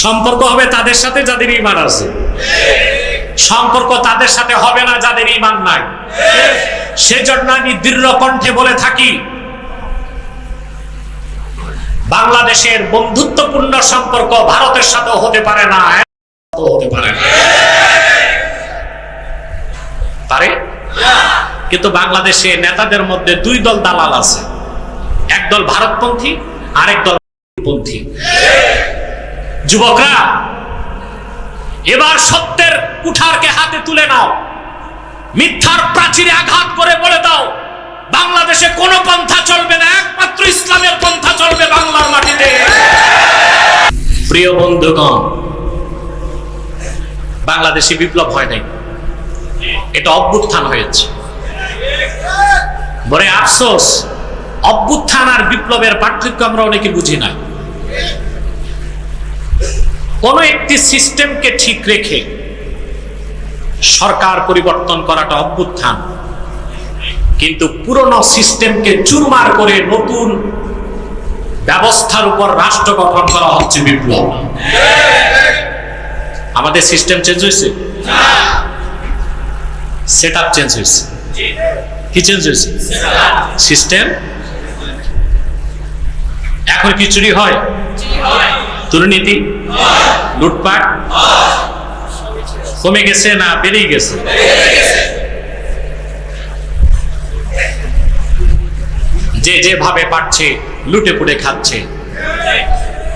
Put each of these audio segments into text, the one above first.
সম্পর্ক হবে তাদের সাথে যাদের ঈমান আছে, সম্পর্ক তাদের সাথে হবে না যাদের ঈমান নাই। সেজন্য আমি দৃঢ় কণ্ঠে বলে থাকি, বাংলাদেশের বন্ধুত্বপূর্ণ সম্পর্ক ভারতের সাথে হতে পারে না, হতে পারে না, পারে। কিন্তু বাংলাদেশে নেতাদের মধ্যে দুই দল দালাল আছে, একদল ভারতপন্থী, আরেক দল পন্থী। যুবকরা, এবার সত্যের কুঠারকে হাতে তুলে নাও, মিথ্যার প্রাচীরে আঘাত করে বলে দাও, বাংলাদেশে কোন পন্থা চলবে না, একমাত্র ইসলামের পন্থা চলবে বাংলার মাটিতে। প্রিয় বন্ধুগণ, বাংলাদেশে বিপ্লব হয় নাই, এটা অভ্যুত্থান হয়েছে। বড় আফসোস, অভ্যুত্থান আর বিপ্লবের পার্থক্য আমরা অনেকে বুঝি না। কোন একটি সিস্টেমকে ঠিক রেখে সরকার পরিবর্তন করাটা অভ্যুত্থান, কিন্তু পুরনো সিস্টেমকে চুরমার করে নতুন ব্যবস্থার উপর রাষ্ট্র গঠন করা হচ্ছে বিপ্লব। আমাদের সিস্টেম চেঞ্জ হয়েছে, সেটআপ চেঞ্জ হয়েছে। কি চেঞ্জ হয়েছে? সিস্টেম। এখন কি চুরি হয়, দুর্নীতি, লুটপাট কমে গেছে না বেড়েই গেছে? যে যেভাবে পাচ্ছে লুটে পুড়ে খাচ্ছে,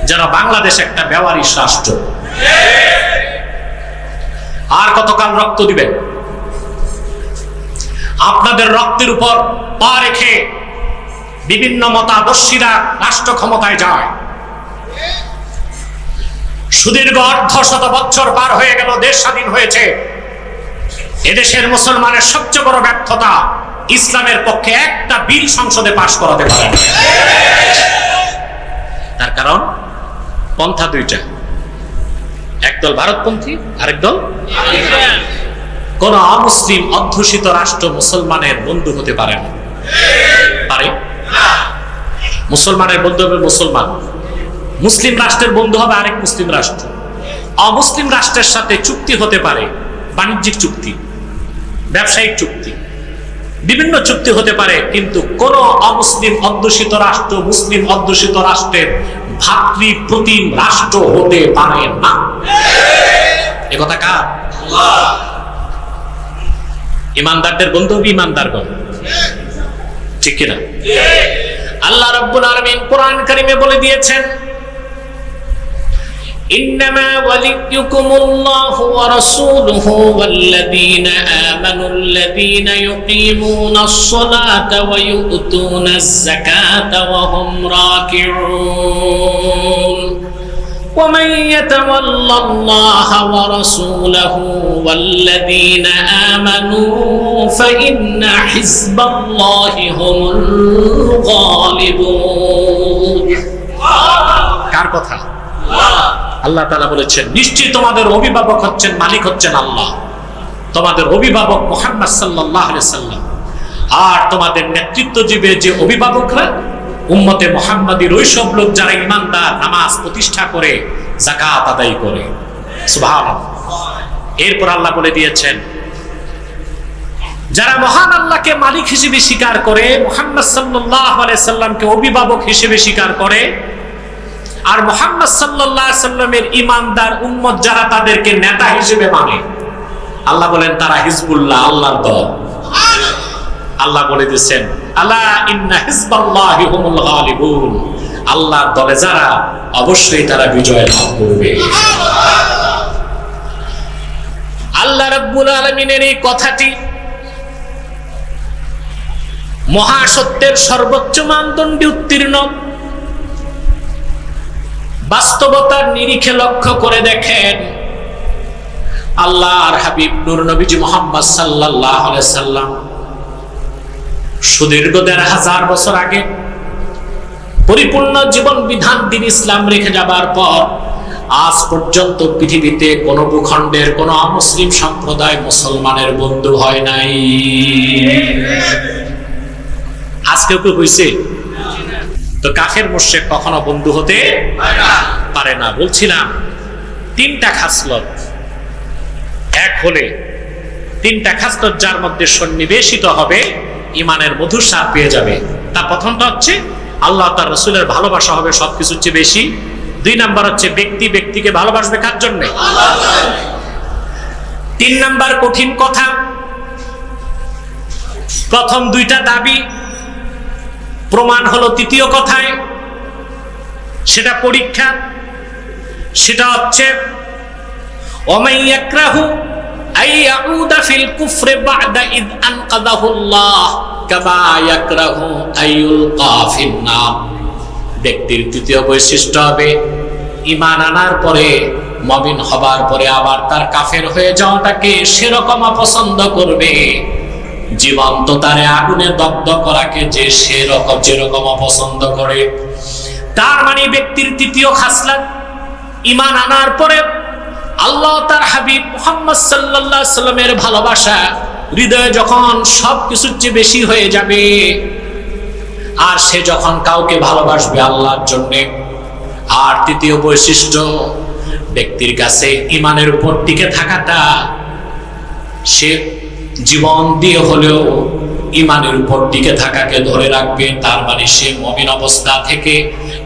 যেন বাংলাদেশ একটা বেওয়ারিশ রাষ্ট্র। আর কতকাল রক্ত দিবেন? আপনাদের রক্তের উপর পা রেখে বিভিন্ন মতাদর্শীরা রাষ্ট্র ক্ষমতায় যায়। সুদীর্ঘ ১৫০ বছর পার হয়ে গেল, দেশ স্বাধীন হয়েছে। এদেশের মুসলমানের সবচেয়ে বড় ব্যর্থতা, ইসলামের পক্ষে একটা বিল সংসদে পাশ করাতে পারে না। তার কারণ পন্থা দুইটা, একদল ভারতপন্থী, আরেক দল। কোন অমুসলিম অধ্যুষিত রাষ্ট্র মুসলমানের বন্ধু হতে পারে না, পারে? মুসলমানের বন্ধু হবে মুসলমান, মুসলিম রাষ্ট্রের বন্ধু হবে আরেক মুসলিম রাষ্ট্র। অমুসলিম রাষ্ট্রের সাথে চুক্তি হতে পারে, বাণিজ্যিক চুক্তি, ব্যবসায়িক চুক্তি, বিভিন্ন চুক্তি হতে পারে, কিন্তু কোন অমুসলিম অধ্যুষিত রাষ্ট্র মুসলিম অধ্যুষিত রাষ্ট্রের ভাতৃপ্রতিম রাষ্ট্র হতে পারে না। একথা কার? ইমানদারদের বন্ধু হবে ইমানদারগণ, ঠিক কিনা? আল্লাহ রাব্বুল আলামিন কোরআন কারীমে বলে দিয়েছেন, ইন্নামা ওয়ালিয়্যুকুমুল্লাহু ওয়া রাসূলুহু ওয়াল্লাযীনা আমানুল্লাযীনা ইউকিমুনাস সালাতা ওয়া ইউতুনাজ যাকাতা ওয়া হুম রাকিউন ومن يتول الله ورسوله والذين آمنوا فإن حزب الله هم الغالبون। কার কথা? আল্লাহ তাআলা বলেছেন, নিশ্চয়ই তোমাদের অভিভাবক হচ্ছেন, মালিক হচ্ছেন আল্লাহ, তোমাদের অভিভাবক মুহাম্মদ সাল্লাল্লাহু আলাইহি সাল্লাম, আর তোমাদের নেতৃত্বজীবে যে অভিভাবকরা উম্মতে মুহাম্মাদীর ওই সব লোক যারা ঈমানদার, নামাজ প্রতিষ্ঠা করে, যাকাত আদায় করে। সুবহানাল্লাহ। এরপর আল্লাহ বলে দিয়েছেন, যারা মহান আল্লাহকে মালিক হিসেবে স্বীকার করে, মুহাম্মদ সাল্লাল্লাহু আলাইহি সাল্লামকে অভিভাবক হিসেবে স্বীকার করে, আর মুহাম্মদ সাল্লাল্লাহু আলাইহি সাল্লামের ঈমানদার উম্মত যারা তাদেরকে নেতা হিসেবে মানে, আল্লাহ বলেন তারা হিজবুল্লাহ, আল্লাহর দল। আল্লাহ বলে দিয়েছেন, আলা ইন্না হিজবাল্লাহি হুমুল গালিবুন, আল্লাহর দলে যারা, অবশ্যই তারা বিজয় লাভ করবে। আল্লাহ রাব্বুল আলামিনের এই কথাটি মহাসত্যের সর্বোচ্চ মানদণ্ডে উত্তীর্ণ। বাস্তবতার নিরিখে লক্ষ্য করে দেখেন, আল্লাহর হাবিব নূর নবীজি মুহাম্মদ সাল্লাল্লাহু আলাইহি সাল্লাম সুদীর্ঘ ১৫০০ বছর আগে পরিপূর্ণ জীবন বিধান দিন ইসলাম রেখে যাবার পর আজ পর্যন্ত পৃথিবীতে কোন ভূখণ্ডের কোন অমুসলিম সম্প্রদায় মুসলমানের বন্ধু হয় নাই। আজকেও কি হয়েছে? তো কাফের মুশরিক কখনো বন্ধু হতে পারে না। বলছিলাম তিনটা খাসলত এক হলে, তিনটা খাসলত যার মধ্যে সন্নিবেশিত হবে ইমানের মধুর স্বাদ পেয়ে যাবে। তার প্রথমটা হচ্ছে আল্লাহ তার রাসূলের ভালোবাসা হবে সবকিছুর চেয়ে বেশি। দুই নাম্বার হচ্ছে ব্যক্তি ব্যক্তিকে ভালোবাসবে কার জন্য? তিন নাম্বার কঠিন কথা, প্রথম দুইটা দাবি প্রমাণ হলো তৃতীয় কথায়, সেটা পরীক্ষা। সেটা হচ্ছে ওমান ইয়াকরাহু আই ইয়াউদা ফিল কুফরি বা'দা ইদ আনকাদাহুল্লাহ কামা ইয়াকরাহু আইয়ুলকা ফিন নার। ব্যক্তির তৃতীয় বৈশিষ্ট্য হবে ঈমান আনার পরে, মুমিন হবার পরে আবার তার কাফের হয়ে যাওয়াটাকে সেরকম অপছন্দ করবে জীবন্ত তারে আগুনে দগ্ধ করাকে যে সেরকম যেরকম অপছন্দ করে। তার মানে ব্যক্তির তৃতীয় খাসলত ঈমান আনার পরে আল্লাহ তার হাবিব মুহাম্মদ সাল্লাল্লাহু আলাইহি সাল্লামের ভালোবাসা হৃদয়ে যখন সবকিছুর চেয়ে বেশি হয়ে যাবে, আর সে যখন কাউকে ভালোবাসবে আল্লাহর জন্য। আর তৃতীয় বৈশিষ্ট্য ব্যক্তির কাছে ঈমানের উপর টিকে থাকাটা, সে জীবন দিয়ে হলেও ঈমানের উপর টিকে থাকাকে ধরে রাখবে। তার মানে সে মুমিন অবস্থা থেকে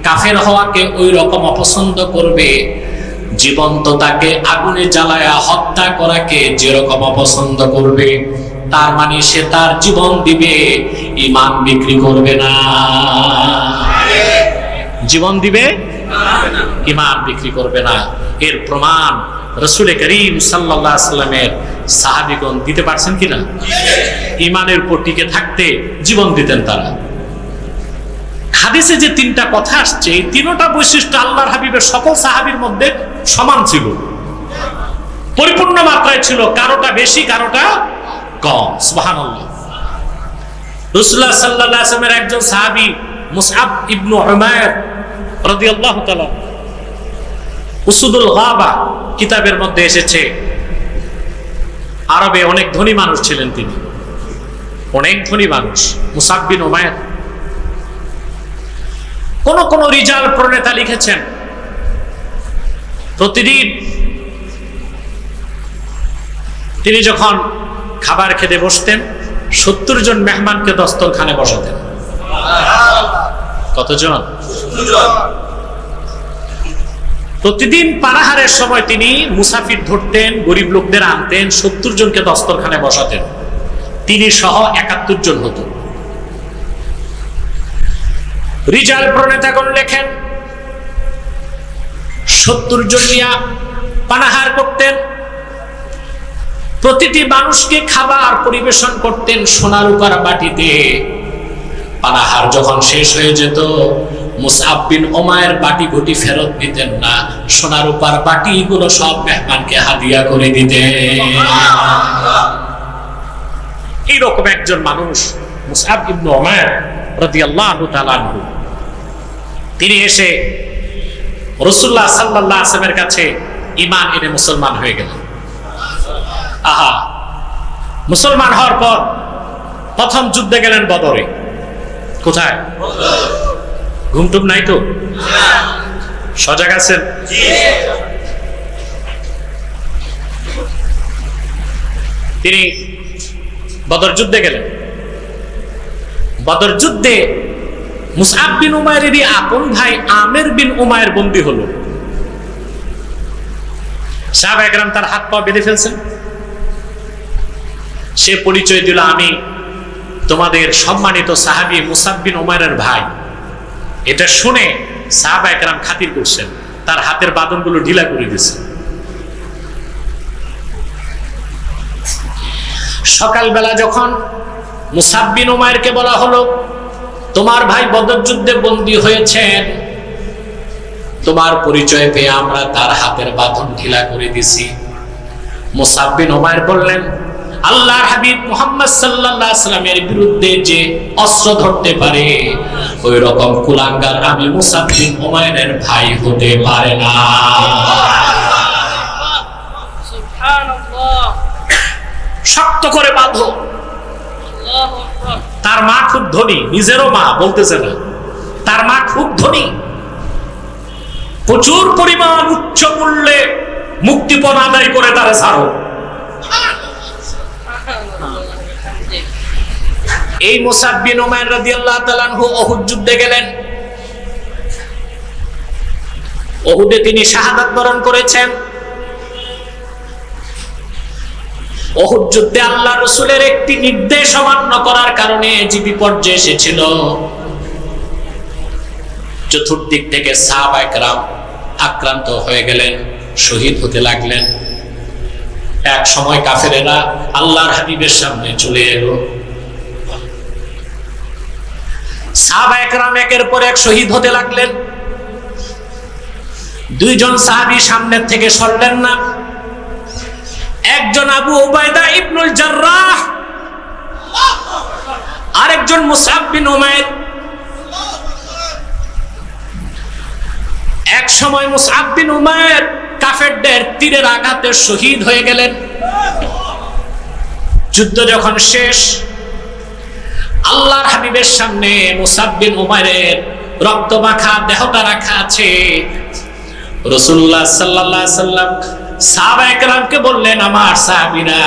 কাফের হওয়াকে ওই রকম অপছন্দ করবে জীবন্ত তাকে আগুনে জ্বালায়া হত্যা করাকে যেরকম অপছন্দ করবে। তার মানে সে তার জীবন দিবে, ঈমান বিক্রি করবে না। জীবন দিবে, ঈমান বিক্রি করবে না। এর প্রমাণ রাসূল করিম সাল্লাল্লাহু আলাইহি সাল্লামের সাহাবীগণ দিতে পারছেন কিনা? ঈমানের উপর টিকে থাকতে জীবন দিতেন তারা। হাদিসে যে তিনটা কথা আসছে, এই তিনটা বৈশিষ্ট্য আল্লাহর হাবিবের সকল সাহাবীর মধ্যে সমান ছিল, পরিপূর্ণ মাত্রায় ছিল, কারোটা বেশি কারোটা কম। সুবহানাল্লাহ। রাসূলুল্লাহ সাল্লাল্লাহু আলাইহি ওয়াসাল্লামের একজন সাহাবী মুসআব ইবনে উমাইর রাদিয়াল্লাহু তাআলা, উসুদুল গাবা কিতাবের মধ্যে এসেছে, আরবে অনেক ধনী মানুষ ছিলেন তিনি, অনেক ধনী মানুষ মুসআব বিন উমাইর। কোন কোন রিজাল প্রণেতা লিখেছেন প্রতিদিন তিনি যখন খাবার খেতে বসতেন 70 জন মেহমানকে দস্তরখানে বসাতেন। কতজন? প্রতিদিন পানাহারের সময় তিনি মুসাফির ধরতেন, গরিব লোকদের আনতেন, 70 জনকে দস্তরখানে বসাতেন, তিনি সহ 71 জন হতো। রিজাল প্রণেতাগণ লেখেন 70 জন নিয়ে পানাহার করতেন, প্রতিটি মানুষকে খাবার পরিবেশন করতেন সোনার উপর বাটিতে। পানাহার যখন শেষ হয়ে যেত, মুসআব বিন উমাইর বাটি গুটি ফেরত দিতেন না, সোনার উপর বাটিগুলো সব মেহমানকে হাদিয়া করে দিতেন। এইরকম একজন মানুষ মুসআব ইবনে উমাইর রাদিয়াল্লাহু তাআলা আনহু, তিনি এসে রাসূলুল্লাহ সাল্লাল্লাহু আলাইহি ওয়াসাল্লামের কাছে ঈমান এনে মুসলমান হয়ে গেলেন। আহা, মুসলমান হওয়ার পর প্রথম যুদ্ধে গেলেন বদরে। কোথায়? ঘুমটুম নাই তো? সজাগ আছেন? তিনি বদর যুদ্ধে গেলেন। বদর যুদ্ধে মুসআব বিন উমাইরেরই আপন ভাই আমির বিন উমাইর বন্দী হলো। সাহাবায়ে কেরাম তার হাত পা বেঁধে ফেলছেন। সে পরিচয় দিল, আমি তোমাদের সম্মানিত সাহাবী মুসআব বিন উমাইরের ভাই। এটা শুনে সাহাবায়ে কেরাম খাতির করছেন, তার হাতের বাঁধনগুলো ঢিলা করে দিয়েছেন। সকালবেলা যখন মুসআব বিন উমাইরকে বলা হলো, তোমার ভাই বদর যুদ্ধে বন্দী হয়েছেন, তোমার পরিচয় পেয়ে আমরা তার হাতের বাঁধন ঢিলা করে দিছি। মুসআব বিন উমাইর বললেন, আল্লাহর হাবিব মুহাম্মদ সাল্লাল্লাহু আলাইহি ওয়াসাল্লামের বিরুদ্ধে যে অস্ত্র ধরতে পারে ওই রকম কুলাঙ্গার আমি মুসআব বিন উমাইরের ভাই হতে পারে না। সুবহানাল্লাহ। শক্ত করে বাঁধো। আল্লাহু আকবার। তার মা খুব ধনী, নিজেরও মা বলতেছে না, তার মা খুব ধনী, প্রচুর পরিমাণ উচ্চ মূল্যে মুক্তিপণ আদায় করে তারা ছাড়ো। এই মুসাব বিন উমাইর রাদিয়াল্লাহু তাআলা আনহু উহুদ যুদ্ধে গেলেন। উহুদে তিনি শাহাদাত বরণ করেছেন। উহুদ যুদ্ধে আল্লাহ রাসূলের একটি নির্দেশ অমান্য করার কারণে যে বিপর্যয় এসেছিল, চতুর্দিক থেকে সাহাবায়ে কেরাম আক্রান্ত হয়ে গেলেন, শহীদ হতে লাগলেন। এক সময় কাফেরেরা আল্লাহর হাবিবের সামনে চলে এলো। সাহাবায়ে কেরাম একের পর এক শহীদ হতে লাগলেন। দুইজন সাহাবী সামনের থেকে সরলেন না। একজন আবু উবাইদা ইবনুল জাররাহ, আরেকজন মুসআব বিন উমাইর। এক সময় মুসআব বিন উমাইর কাফেরদের তীরের আঘাতে শহীদ হয়ে গেলেন। যুদ্ধ যখন শেষ, আল্লাহর হাবিবের সামনে মুসআব বিন উমাইরের রক্তমাখা দেহটা রাখা আছে। রাসূলুল্লাহ সাল্লাল্লাহু আলাইহি সাল্লাম সাহাবায়ে কেরামকে বললেন, আমার সাহাবীরা,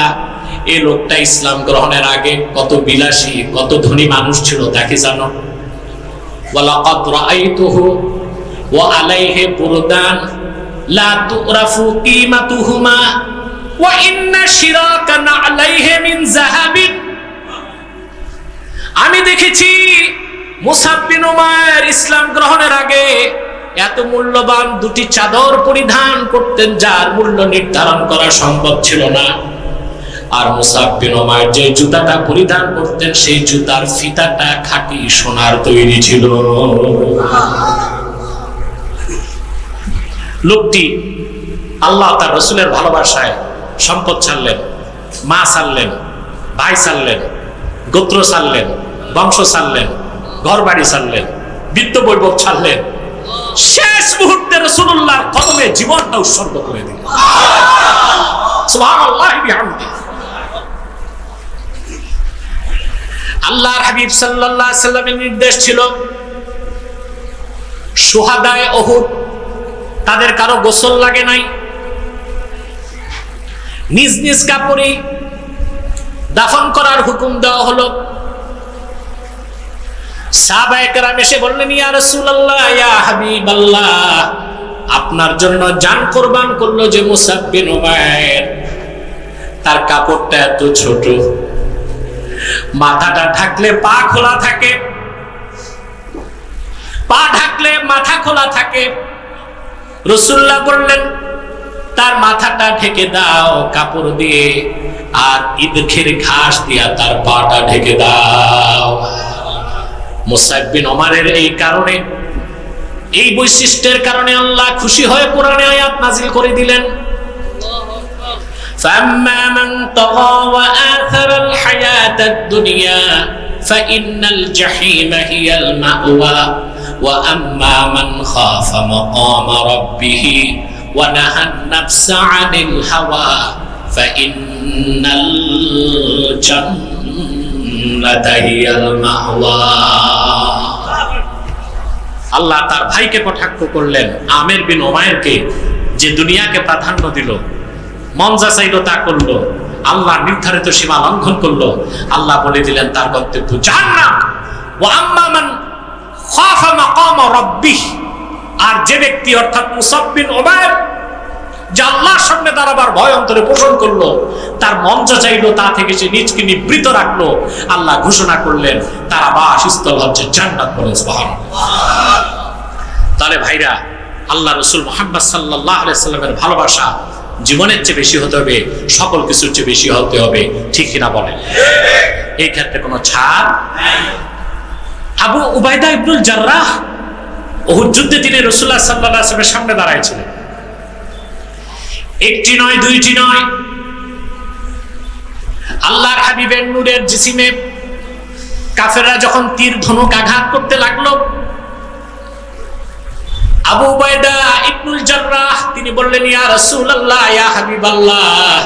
এই লোকটা ইসলাম গ্রহণের আগে কত বিলাসী, কত ধনী মানুষ ছিল তা কি জানো? ওয়ালাকাদ রাআইতুহু ওয়া আলাইহি বুরদান লা তুরাফু কিমাতুহুমা ওয়া ইন্না শিরাকান আলাইহি মিন যাহাবিন। আমি দেখেছি মুসআব বিন উমাইর ইসলাম গ্রহণের আগে এত মূল্যবান দুটি চাদর পরিধান করতেন, যার মূল্য নির্ধারণ করা সম্ভব ছিল না। আর মুসআব বিন উমাইর যে জুতাটা পরিধান করতেন, সেই জুতার ফিতাটা খাঁটি সোনার তৈরি ছিল। লোকটি আল্লাহ তার রাসূলের ভালোবাসায় সম্পদ ছাড়লেন, মা ছাড়লেন, ভাই ছাড়লেন, গোত্র ছাড়লেন, বংশ ছাড়লেন, ঘর বাড়ি ছাড়লেন, বিত্ত বৈভব ছাড়লেন। শেষ মুহূর্তে রাসূলুল্লাহর কদমে জীবনটা উৎসর্গ করে দিলেন। সুবহানাল্লাহি বিহামদিহি। আল্লাহর হাবিব সাল্লাল্লাহু আলাইহি সাল্লামের নির্দেশ ছিল, শুহাদায়ে উহুদ তাদের কারো গোসল লাগে নাই, নিজ নিজ কাপড়ে দাফন করার হুকুম দেওয়া হলো। সাহাবায়ে কেরাম এসে বললেন, ইয়া রাসূলুল্লাহ, ইয়া হাবিবাল্লাহ, আপনার জন্য জান কুরবান করলো যে মুসআব বিন উমাইর, তার কাপড়টা এত ছোট, মাথাটা ঢাকলে পা খোলা থাকে, পা ঢাকলে মাথা খোলা থাকে। রাসূলুল্লাহ বললেন, তার মাথাটা ঢেকে দাও কাপড় দিয়ে, আর ইদখের ঘাস দিয়া তার পাটা ঢেকে দাও। মুসআব বিন উমাইরের এই কারণে, এই বৈশিষ্ট্যের কারণে আল্লাহ খুশি হয়ে কোরআনে আয়াত নাযিল করে দিলেন, ফাম্মা মান তাগা ওয়া আথারাল হায়াতাদ দুনিয়া ফাইন্নাল জাহিমা হিয়াল মাওয়া ওয়া আম্মা মান খাফা মাকামা রাব্বিহি ওয়া নাহান নাফসা আনিল হাওয়া ফাইন্নাল জান্নাতা হিয়াল মাওয়া। আল্লাহ তার ভাইকে কটাক্ষ করলেন, আমির বিন উমাইরকে, যে দুনিয়াকে প্রাধান্য দিল, মন যা চাইলো তা করলো, আল্লাহ নির্ধারিত সীমা লঙ্ঘন করলো। আল্লাহ বলে দিলেন তার গন্তব্য জাহান্নাম। ওয়া আম্মা মান খাফা মাকাম রাব্বিহ, আর যে ব্যক্তি অর্থাৎ মুসআব বিন উমাইর যে আল্লাহর সামনে দাঁড়াবার ভয় অন্তরে পোষণ করলো, তার মন যা চাইলো তা থেকে সে নিজকে নিবৃত রাখলো, আল্লাহ ঘোষণা করলেন তার আবাসস্থল হচ্ছে জান্নাত। বলেন সুবহানাল্লাহ। তাহলে ভাইরা, আল্লাহ রাসূল মুহাম্মদ সাল্লাল্লাহু আলাইহি সাল্লামের ভালোবাসা জীবনের চেয়ে বেশি হতে হবে, সকল কিছুর চেয়ে বেশি হতে হবে, ঠিক কিনা বলেন? এই ক্ষেত্রে কোনো ছাড় নাই। আবু উবাইদা ইবনুল জাররাহ উহুদ যুদ্ধে তিনি রাসূলুল্লাহ সাল্লাল্লাহু আলাইহি ওয়াসাল্লামের সামনে দাঁড়াইছিলেন। একটি নয়, দুইটি নয়, আল্লাহর হাবিবের নূরের জিসিমে কাফেররা যখন তীর ধনুক আঘাত করতে লাগলো, আবু উবাইদা ইবনুল জাররাহ তিনি বললেন, ইয়া রাসূলুল্লাহ, ইয়া হাবিবাল্লাহ,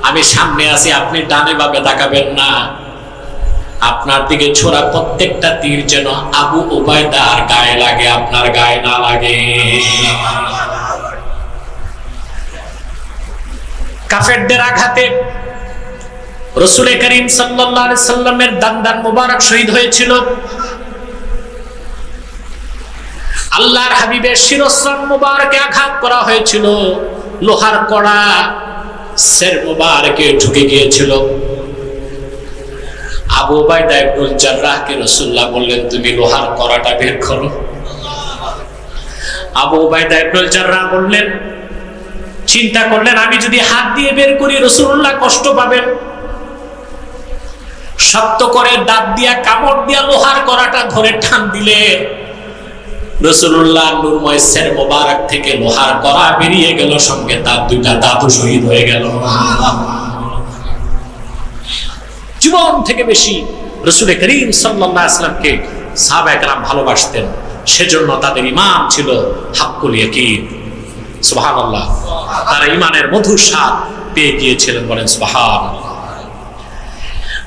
আমি সামনে আছি, আপনি ডানে বামে তাকাবেন না, আপনার দিকে ছোড়া প্রত্যেকটা তীর যেন আবু উবাইদার গায়ে লাগে, আপনার গায়ে না লাগে। কাফেরদের আঘাতে রাসূল করিম সাল্লাল্লাহু আলাইহি সাল্লামের দান মুবারক শহীদ হয়েছিল। আল্লাহর হাবিবের শিরস্ত্রাণ মুবারকে আঘাত করা হয়েছিল, লোহার কড়া সের মুবারকে ঢুকে গিয়েছিল। আবু উবাইদা ইবনুল জাররাহকে রাসূলুল্লাহ বললেন, তুমি লোহার কড়াটা বের করো। আবু উবাইদা ইবনুল জাররাহ বললেন, চিন্তা করলেন, আমি যদি হাত দিয়ে বের করি রাসূলুল্লাহ কষ্ট পাবেন। শক্ত করে দাঁত দিয়া কামড় দিয়া লোহার কড়াটা ধরে টান দিলে রাসূলুল্লাহ নূরময় সের মোবারক থেকে লোহার কড়া বেরিয়ে গেল, সঙ্গে তার দুইটা দাঁতও শহীদ হয়ে গেল। জীবন থেকে বেশি রাসূল করিম সাল্লাল্লাহু আলাইহি ওয়াসাল্লামকে সাহাবায়ে কেরাম ভালোবাসতেন, সেজন্য তাদের ঈমান ছিল হাক্কুল ইয়াকিন। সুবহানাল্লাহ, তারা ঈমানের মধুর স্বাদ পেয়ে গিয়েছিলেন, বলেন সুবহানাল্লাহ।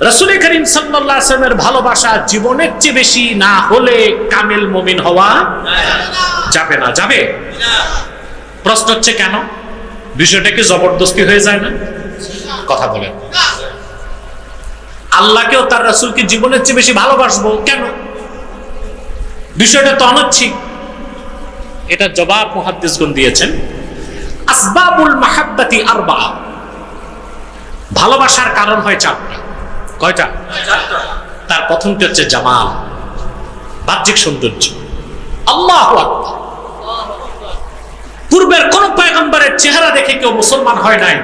রাসূল করিম সাল্লাল্লাহু আলাইহি ওয়াসাল্লামের ভালোবাসা জীবনের চেয়ে বেশি না হলে কামেল মুমিন হওয়া যাবে না। যাবে? প্রশ্ন হচ্ছে কেন? বিষয়টা কি জবরদস্তি হয়ে যায় না? কথা বলেন। আল্লাহকেও তার রাসূলকে জীবনের চেয়ে বেশি ভালোবাসবো কেন? বিষয়টা তো অনৈচ্ছিক। এটা জবাব মুহাদ্দিসগণ দিয়েছেন, আসবাবুল মাহাব্বাতি আরবা। ভালোবাসার কারণ হয় চারটা। কয়টা? তার প্রথমটি হচ্ছে জামাল, বাহ্যিক সৌন্দর্য। আল্লাহু আকবার। পূর্বের কোন পয়গম্বরের চেহারা দেখে কেউ মুসলমান হয় নাই।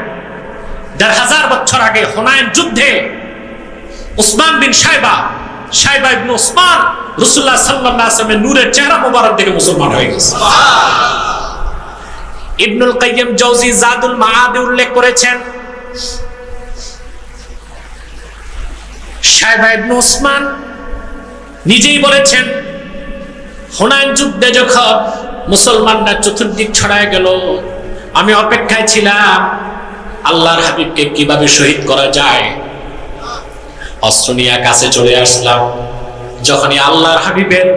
১৫০০ বছর আগে হুনাইন যুদ্ধে উসমান বিন সাইবা ইবনে উসমান রাসূলুল্লাহ সাল্লাল্লাহু আলাইহি ওয়াসাল্লামের নূরের চেহারা মোবারক দেখে মুসলমান হয়ে গেছে। ইবনুল কাইয়্যিম জাওজি জাদুল মাআদে উল্লেখ করেছেন, সাইবা ইবনে উসমান নিজেই বলেছেন, হুনাইন যুদ্ধে যখন মুসলমানরা চতুর্দিক ছড়ায় গেল, আমি অপেক্ষায় ছিলাম আল্লাহর হাবিবকে কিভাবে শহীদ করা যায়। অস্ত্র নিয়ে কাছে চলে আসলাম। যখনই আল্লাহর হাবিবের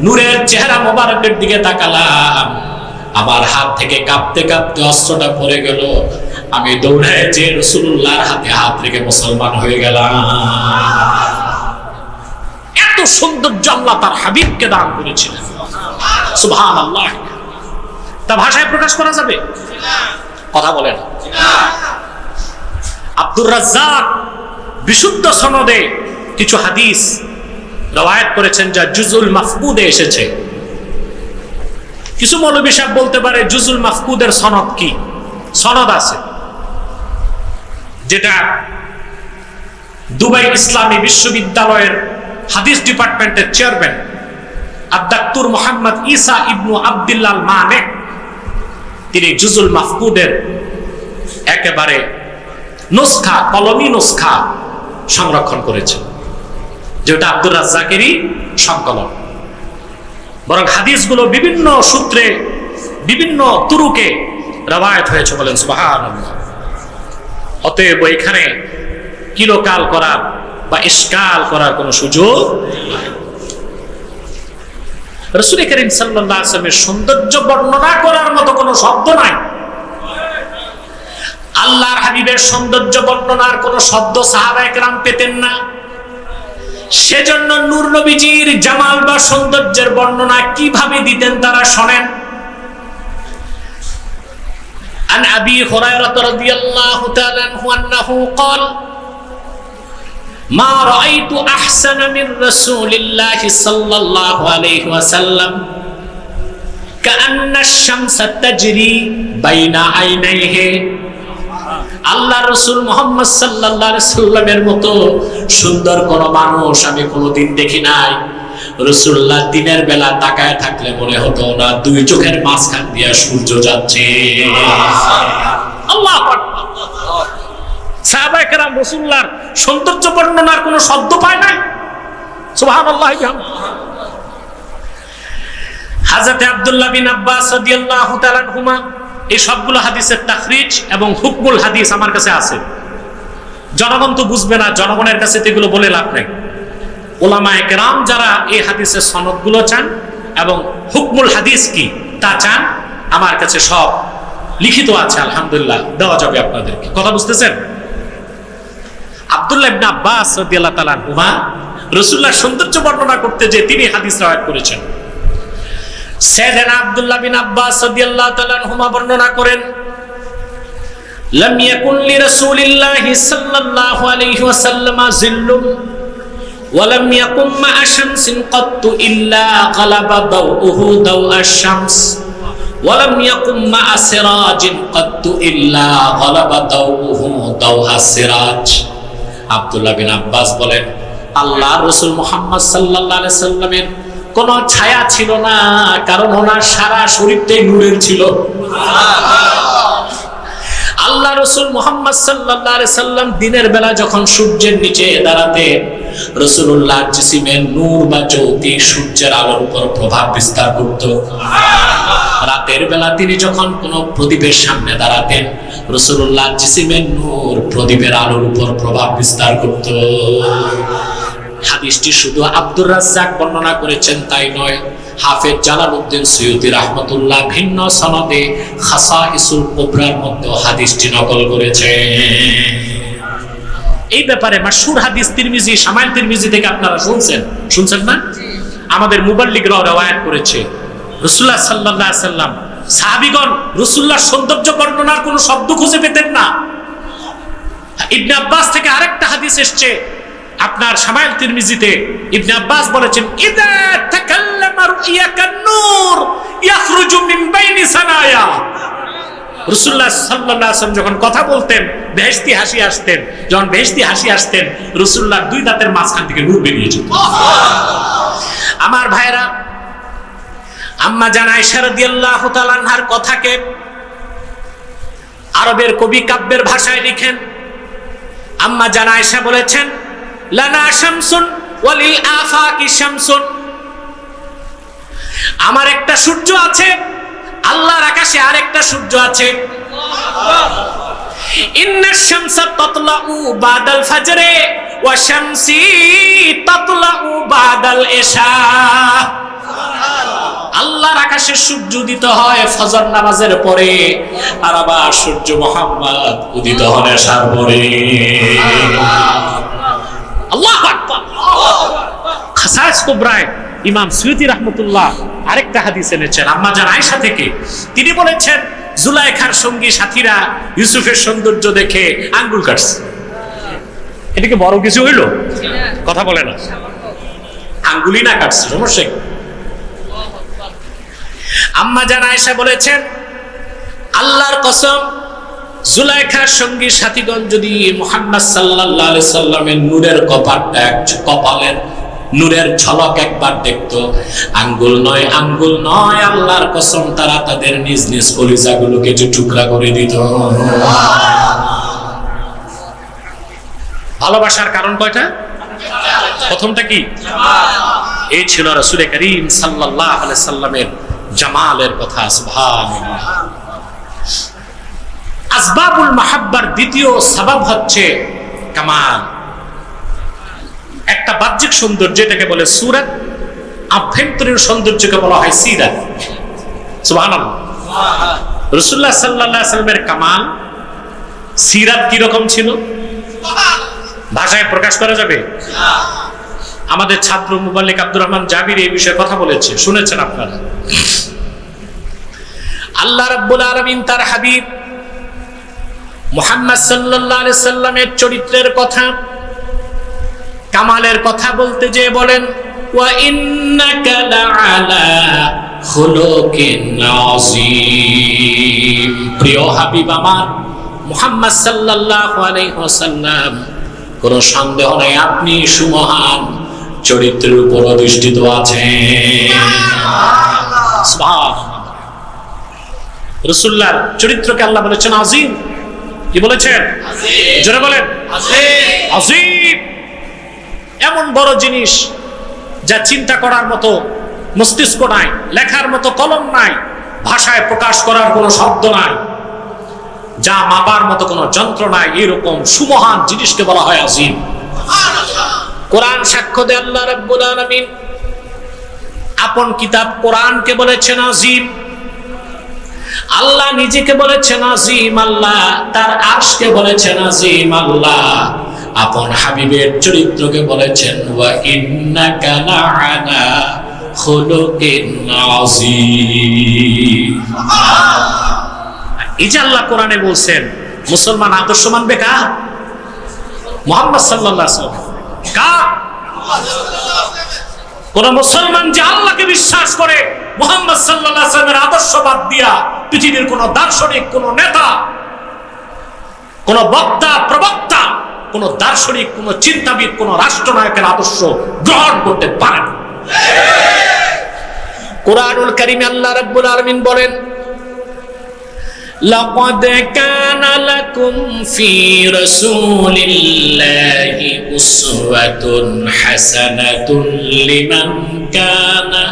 নূরের চেহারা মোবারকের দিকে তাকালাম, আমার হাত থেকে কাঁপতে কাঁপতে অস্ত্রটা পড়ে গেল। আমি দৌড়ে যে রাসূলুল্লাহর হাতে হাত রেখে মুসলমান হয়ে গেলাম। এত সৌন্দর্য আল্লাহ তার হাবিবকে দান করেছিলেন। সুবহানাল্লাহ। তা ভাষায় প্রকাশ করা যাবে? কথা বলেন। আব্দুর রাজ্জাক বিশুদ্ধ সনদে কিছু হাদিস রওয়ায়াত করেছেন, যা জুজুল মাফকুদে এসেছে। কিছু মৌলবী সাহেব বলতে পারে জুজুল মাফকুদের সনদ কি? সনদ আছে, যেটা দুবাই ইসলামী বিশ্ববিদ্যালয়ের হাদিস ডিপার্টমেন্টের চেয়ারম্যান আদ-দাক্তুর মুহাম্মদ ঈসা ইবনু আব্দুল্লাহ আল-মানে, তিনি জুজুল মাফকুদের একেবারে নুসখা, কলমি নুসখা সংরক্ষণ করেছেন, যেটা আব্দুর রাজ্জাকেরই সংকলন। বরং হাদিসগুলো বিভিন্ন সূত্রে বিভিন্ন তুরুকে রওয়ায়াত হয়েছে, বলেন সুবহানাল্লাহ। অতএব এখানে কিলোকাল করার বা ইশকাল করার কোনো সুযোগ নাই। রাসূল করিম সাল্লাল্লাহু আলাইহি ওয়াসাল্লামের সৌন্দর্য বর্ণনা করার মতো কোনো শব্দ নাই। আল্লাহর হাবিবের সৌন্দর্য বর্ণনার কোনো শব্দ সাহাবায়ে কেরাম পেতেন না। সেজন্য নূর নবীজির জামাল বা সৌন্দর্যের বর্ণনা কিভাবে দিতেন তারা শোনেন। আন আবি হুরায়রা রাদিয়াল্লাহু তাআলা আনহু আন্নাহু ক্বাল মা রাআইতু আহসানা মির রাসূলিল্লাহি সাল্লাল্লাহু আলাইহি ওয়াসাল্লাম কাআন্না আশ-শামসা তাজরি বাইনা আইনাইহি। আল্লাহ রাসূল মুহাম্মদ সাল্লাল্লাহু আলাইহি সাল্লামের মতো সুন্দর কোন মানুষ আমি কোনোদিন দেখি নাই। রাসূলুল্লাহ দিনের বেলা তাকায় থাকলে মনে হতো না দুই চোখের মাঝখান দিয়ে সূর্য যাচ্ছে। আল্লাহু আকবার। সাহাবায়ে কেরাম রাসূলুল্লাহর সৌন্দর্য বর্ণনার কোনো শব্দ পায় নাই। সুবহানাল্লাহ। হযরত আব্দুল্লাহ বিন আব্বাস রাদিয়াল্লাহু তাআলা আনহুমা এই সবগুলো হাদিসের তাখরিজ এবং হুকমুল হাদিস আমার কাছে আছে। জনগণ তো বুঝবে না, জনগণের কাছে তো এগুলো বলে লাভ নেই। উলামায়ে কেরাম যারা এই হাদিসের সনদগুলো চান এবং হুকমুল হাদিস কি তা চান, আমার কাছে সব লিখিত আছে, আলহামদুলিল্লাহ, দেওয়া যাবে আপনাদেরকে। কথা বুঝতেছেন? আব্দুল্লাহ ইবনে আব্বাস রাদিয়াল্লাহু তাআলা আনহুমা রাসূলুল্লাহর সৌন্দর্য বর্ণনা করতে যে তিনি হাদিস রাওয়ায়াত করেছেন। সাইয়েদনা আব্দুল্লাহ বিন আব্বাস রাদিয়াল্লাহু তাআলা আনহুমা বর্ণনা করেন, লাম ইয়াকুন লিরাসূলিল্লাহি সাল্লাল্লাহু আলাইহি ওয়াসাল্লাম জিল্লুন ওয়া লাম ইয়াকুম মা শামসিন ক্বাত্তু ইল্লা গালাবা দাউহু দাউ আশ-শামস ওয়া লাম ইয়াকুম মা সিরাজিন ক্বাত্তু ইল্লা গালাবা দাউহু দাউ আস-সিরাজ। আব্দুল্লাহ বিন আব্বাস বলেন, আল্লাহর রাসূল মুহাম্মদ সাল্লাল্লাহু আলাইহি সাল্লামের কোন ছায়া ছিল না, কারণ ওনার সারা শরীরটাই নূরের ছিল। আল্লাহ রাসূল মুহাম্মদ সাল্লাল্লাহু আলাইহি সাল্লাম দিনের বেলা যখন সূর্যের নিচে দাঁড়াতেন, রাসূলুল্লাহর জিসিমের নূর বা জ্যোতি সূর্যের আলোর উপর প্রভাব বিস্তার করত। রাতের বেলা তিনি যখন কোন প্রদীপের সামনে দাঁড়াতেন, রাসূলুল্লাহর জিসিমের নূর প্রদীপের আলোর উপর প্রভাব বিস্তার করত। হাদিসটি শুধু আব্দুর রাজ্জাক বর্ণনা করেছেন তাই নয়, হাফেজ জালালউদ্দিন সৈয়দী রাহমাতুল্লাহ ভিন্ন সনদে খাসাইসুল কুবরার মধ্যে হাদিসটি নকল করেছেন। এই ব্যাপারে মাশহুর হাদিস তিরমিজি, শামাইল তিরমিজি থেকে আপনারা শুনছেন না? আমাদের মুবাল্লিগরাও রওয়ায়াত করেছে, রাসূলুল্লাহ সাল্লাল্লাহু আলাইহি সাল্লাম, সাহাবীগণ রাসূলুল্লাহর সৌন্দর্য বর্ণনার কোনো শব্দ খুঁজে পেতেন না। ইবনে আব্বাস থেকে আরেকটা হাদিস এসেছে আপনার শামাইল তিরমিজিতে, ইবনে আব্বাস বলেছেন, ইযা তাকাল্লামা রুইয়াকান নূর ইয়াখরুজু মিন বাইনি সানায়া। রাসূলুল্লাহ সাল্লাল্লাহু আলাইহি ওয়াসাল্লাম যখন কথা বলতেন, বেহেশতি হাসি আসতেন, যখন বেহেশতি হাসি আসতেন, রাসূলুল্লাহর দুই দাঁতের মাঝখান থেকে নূর বেরিয়ে যেত। আমার ভাইরা, আম্মা জান আয়েশা রাদিয়াল্লাহু তাআলা আনহার কথাকে আরবের কবি কাব্যের ভাষায় লিখেন। আম্মা জান আয়েশা বলেছেন, লানা শামসুন ওয়ালিল আফাকি শামসুন, আমার একটা সূর্য আছে, আল্লাহর আকাশে আরেকটা সূর্য আছে। ইন্নাশ শামসা তাতলাউ বাদাল ফাজরে ওয়া শামসি তাতলাউ বাদাল ইশা। আল্লাহর আকাশে সূর্য উদিত হয় ফজর নামাজের পরে, আর আবার সূর্য মুহাম্মদ উদিত হন এশার পরে। আল্লাহু আকবার। খাসাইস কুবরায় ইমাম সুয়ুতি রাহমাতুল্লাহ আরেকটা হাদিস এনেছেন আম্মা জান আয়েশা থেকে। তিনি বলেছেন, জুলাইখার সঙ্গী সাথীরা ইউসুফের সৌন্দর্য দেখে আঙ্গুল কাটছে। এটাকে বড় কিছু হইল? কথা বলে না, আঙ্গুলি না কাটছে, সমস্যা কি? আম্মা জান আয়েশা বলেছেন, আল্লাহর কসম, জুলাইখার সঙ্গী সাথীগণ যদি মুহাম্মদ সাল্লাল্লাহু আলাইহি সাল্লামের নূরের কপালের নূরের ঝলক একবার দেখতো, আঙ্গুল নয় আল্লাহর কসম, তারা তাদের নিজ নিজ কলিজাগুলোকে যে টুকরা করে দিত। ভালোবাসার কারণ কয়টা? প্রথমটা কি? এই ছিল রাসূল করিম সাল্লাল্লাহু আলাইহি সাল্লামের জামালের কথা। সুবহানাল্লাহ। আসবাবুল মাহাব্বার দ্বিতীয় সাবাব হচ্ছে কামাল, একটা বাহ্যিক সৌন্দর্য, এটাকে বলে সূরত। আভ্যন্তরীণ সৌন্দর্যকে বলা হয় সিরাত। সুবহানাল্লাহ। রাসূলুল্লাহ সাল্লাল্লাহু আলাইহি ওয়াসাল্লামের কামাল, সিরাত কি রকম ছিল ভাষায় প্রকাশ করা যাবে? আমাদের ছাত্র মুবাল্লিগ আব্দুর রহমান জাবির এই বিষয়ে কথা বলেছে, শুনেছেন আপনারা। আল্লাহ রাব্বুল আলামিন তার হাবিব মুহাম্মদ সাল্লাল্লাহু আলাইহি সাল্লামের চরিত্রের কথা, কামালের কথা বলতে যে বলেন, ওয়া ইন্নাকা লাআলা খুলুকিন আযীম। প্রিয় হাবিব আমার মুহাম্মদ সাল্লাল্লাহু আলাইহি ওয়াসাল্লাম, কোনো সন্দেহ নাই আপনি সুমহান চরিত্রের উপর অধিষ্ঠিত আছেন। সুবহানাল্লাহ। রাসূলুল্লাহর চরিত্রকে আল্লাহ বলেছেন আযীম। কি বলেছেন? আযীম। জোরে বলেন, আযীম। আযীম এমন বড় জিনিস যা চিন্তা করার মতো মস্তিষ্ক নাই, লেখার মতো কলম নাই, ভাষায় প্রকাশ করার কোনো শব্দ নাই, যা মাপার মতো কোনো যন্ত্র নাই, এরকম সুমহান জিনিসকে বলা হয় আযীম। কোরআন সাক্ষ্য দেয় আল্লাহ রাব্বুল আলামিন আপন কিতাব কোরআনকে বলেছেন আযীম। আল্লাহ নিজেকে বলেছেন আজিম আল্লাহ, তার আরশকে বলেছেন আজিম আল্লাহ, আপন হাবিবের চরিত্রকে বলেছেন ওয়া ইন্নাকা লাআলা খুলুকিন আযীম। এই যে আল্লাহ কোরআনে বলছেন মুসলমান আদর্শ মানবে কার? মুহাম্মদ সাল্লাল্লাহু আলাইহি ওয়াসাল্লাম। কার? কোন মুসলমান যে আল্লাহকে বিশ্বাস করে মুহাম্মদ সাল্লাল্লাহু আলাইহি ওয়াসাল্লামের আদর্শ বাদ দিয়া পৃথিবীর কোন দার্শনিক, কোন নেতা, কোন বক্তা, প্রবক্তা, কোন দার্শনিক, কোন চিন্তাবিদ, কোন রাষ্ট্রনায়কের আদর্শ গ্রহণ করতে পারে না। কুরআনুল কারীমে আল্লাহ রাব্বুল আলামিন বলেন লাকাদ কানা লাকুম ফি রাসূলিল্লাহি উসওয়াতুন হাসানাতুন লিমান কানা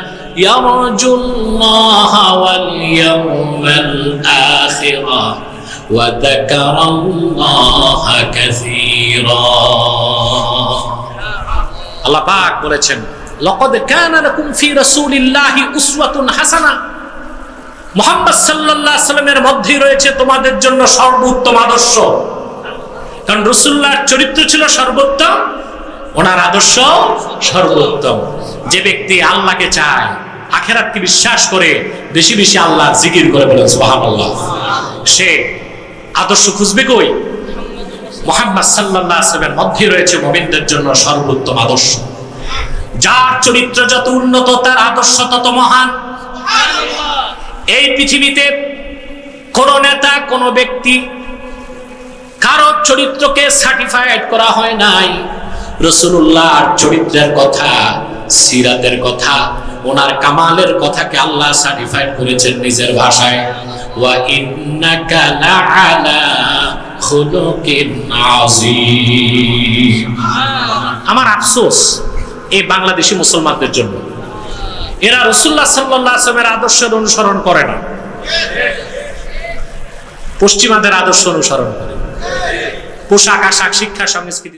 ইয়ারজুল্লাহা ওয়াল ইয়াওমাল আখিরা ওয়া যাকারাল্লাহা কাসীরা। আল্লাহ পাক বলেছেন লাকাদ কানা লাকুম ফি রাসূলিল্লাহি উসওয়াতুন হাসানা, মুহাম্মদ সাল্লাল্লাহু আলাইহি সাল্লামের মধ্যেই রয়েছে তোমাদের জন্য সর্বোত্তম আদর্শ। কারণ রাসূলুল্লাহর চরিত্র ছিল সর্বোত্তম, ওনার আদর্শ সর্বোত্তম। যে ব্যক্তি আল্লাহকে চায়, আখিরাতকে বিশ্বাস করে, বেশি বেশি আল্লাহর জিকির করে, বলেন সুবহানাল্লাহ, সে আদর্শ খুঁজবে কই? মুহাম্মদ সাল্লাল্লাহু আলাইহি সাল্লামের মধ্যেই রয়েছে মুমিনদের জন্য সর্বোত্তম আদর্শ। যার চরিত্র যত উন্নত তার আদর্শ তত মহান। এই পৃথিবীতে কোন নেতা, কোন ব্যক্তি, কারো চরিত্রকে সার্টিফাইড করা হয় নাই। রাসূলুল্লাহর চরিত্রের কথা, সিরাতের কথা, ওনার কামালের কথাকে আল্লাহ সার্টিফাইড করেছেন নিজের ভাষায় ওয়া ইন্নাকা লাআলা খুলুকিন আযীম। আমার আফসোস এই বাংলাদেশি মুসলমানদের জন্য, এরা রাসূলুল্লাহ সাল্লাল্লাহু আলাইহি ওয়াসাল্লামের আদর্শের অনুসরণ করে না, পশ্চিমাদের আদর্শ অনুসরণ করে। পোশাক আশাক, শিক্ষা, সংস্কৃতি